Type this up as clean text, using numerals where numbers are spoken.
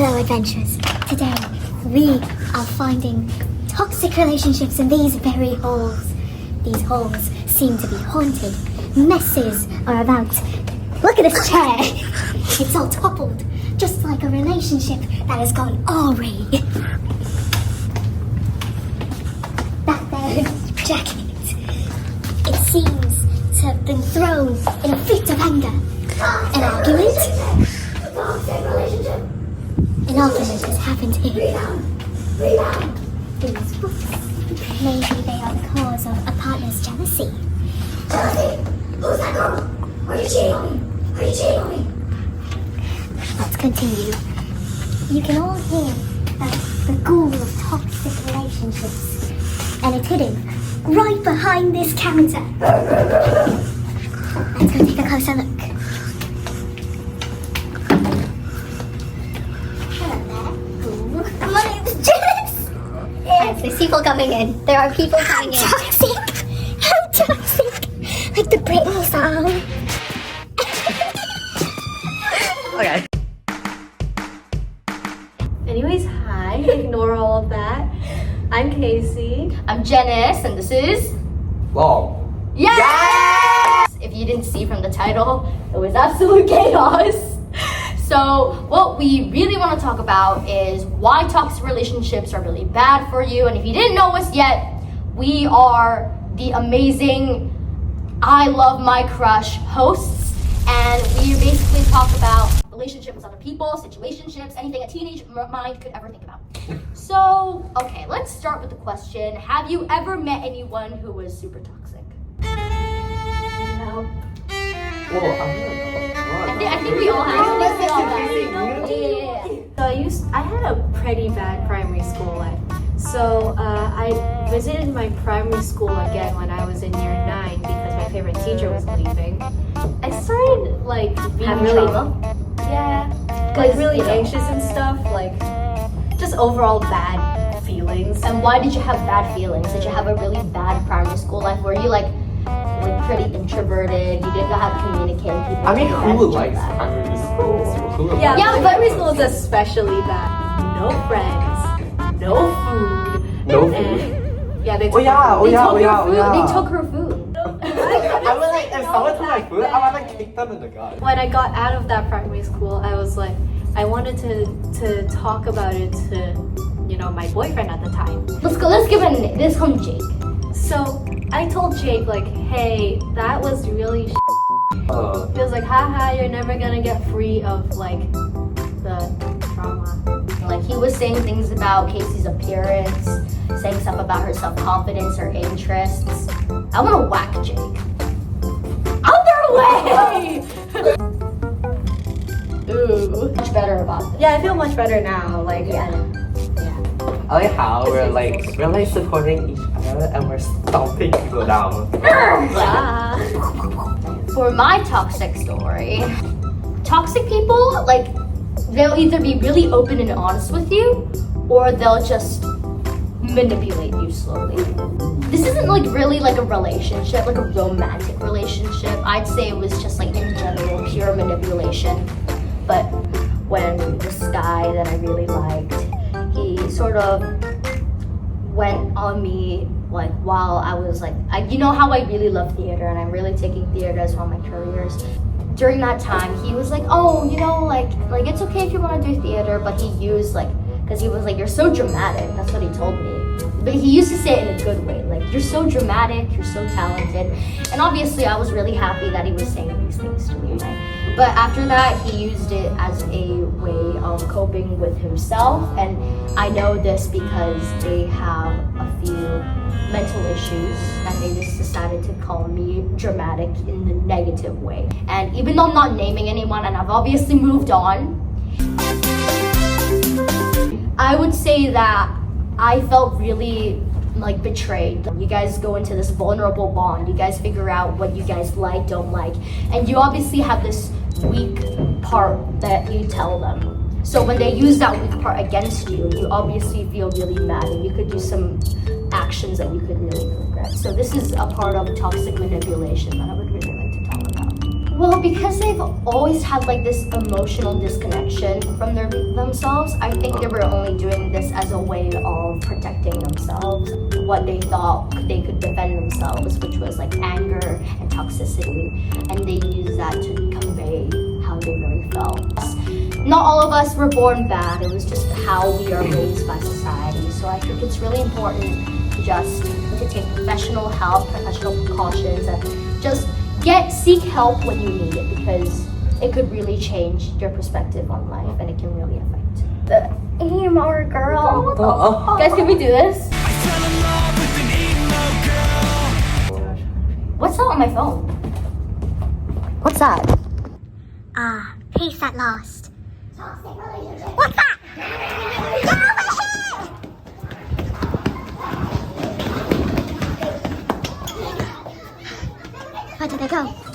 Hello adventurers. Today we are finding toxic relationships in these very holes. These holes seem to be haunted. Messes are about. Look at this chair. It's all toppled, just like a relationship that has gone awry. That there jacket. It seems to have been thrown in a fit of anger. An argument? An argument has happened here. These books. Maybe they are the cause of a partner's jealousy. Jealousy? Who's that girl? Are you cheating on me? Are you cheating on me? Let's continue. You can all hear the ghoul of toxic relationships. And it's hidden right behind this counter. Let's go take a closer look. My name's Janice! Yes, there's people coming in. There are people coming in. Toxic! How toxic! Like the Britney song. Okay. Anyways, hi. Ignore all of that. I'm Casey. I'm Janice, and this is... Wow. Yes! If you didn't see from the title, it was absolute chaos. So what we really want to talk about is why toxic relationships are really bad for you. And if you didn't know us yet, we are the amazing iLOVEMic-Crush hosts. And we basically talk about relationships with other people, situationships, anything a teenage mind could ever think about. So, okay, let's start with the question. Have you ever met anyone who was super toxic? No. Well, I think we all have. So I had a pretty bad primary school life. So I visited my primary school again when I was in year 9 because my favorite teacher was leaving. I started like being really really anxious and stuff, like just overall bad feelings. And why did you have bad feelings? Did you have a really bad primary school life? Were you like pretty introverted? You didn't know how to communicate with people? I mean, who likes primary school? Yeah, primary school is especially bad. No friends, no food. No food? And, yeah, they took They took her food. I was like, if someone took my food, I would like kick them in the gut. When I got out of that primary school, I was like, I wanted to talk about it to, my boyfriend at the time. Let's give it a name. This comes Jake. So I told Jake like, hey, that was really He was like, haha, you're never gonna get free of like the trauma. Like he was saying things about Casey's appearance, saying stuff about her self-confidence or interests. I want to whack Jake. Out their way! Ooh, much better about this. Yeah, I feel much better now. Like, Yeah. I like how we're like supporting each other and we're stomping people down. For my toxic story, toxic people, like, they'll either be really open and honest with you, or they'll just manipulate you slowly. This isn't like really like a relationship, like a romantic relationship. I'd say it was just like in general pure manipulation. But when this guy that I really liked, he sort of went on me like while I was like, you know how I really love theater and I'm really taking theater as one of my careers. During that time, he was like, oh, like it's okay if you want to do theater, but he used like, because he was like, you're so dramatic. That's what he told me. But he used to say it in a good way, like, you're so dramatic, you're so talented. And obviously I was really happy that he was saying these things to me, right? But after that, he used it as a way of coping with himself. And I know this because they have a few mental issues and they just decided to call me dramatic in the negative way. And even though I'm not naming anyone and I've obviously moved on, I would say that I felt really like betrayed. You guys go into this vulnerable bond. You guys figure out what you guys like, don't like. And you obviously have this weak part that you tell them. So when they use that weak part against you, you obviously feel really mad and you could do some actions that you could really regret. So this is a part of toxic manipulation that I would really like to talk about. Well, because they've always had like this emotional disconnection from themselves, I think they were only doing this as a way of protecting themselves. What they thought they could defend themselves, which was like anger and toxicity, and they used that to convey how they really felt. Not all of us were born bad, it was just how we are raised by society. So I think it's really important to take professional help, professional precautions, and just seek help when you need it, because it could really change your perspective on life and it can really affect the emo girl. Guys, can we do this? What's that on my phone? What's that? Peace at last. Toxic relationship. What's that? Where did they go?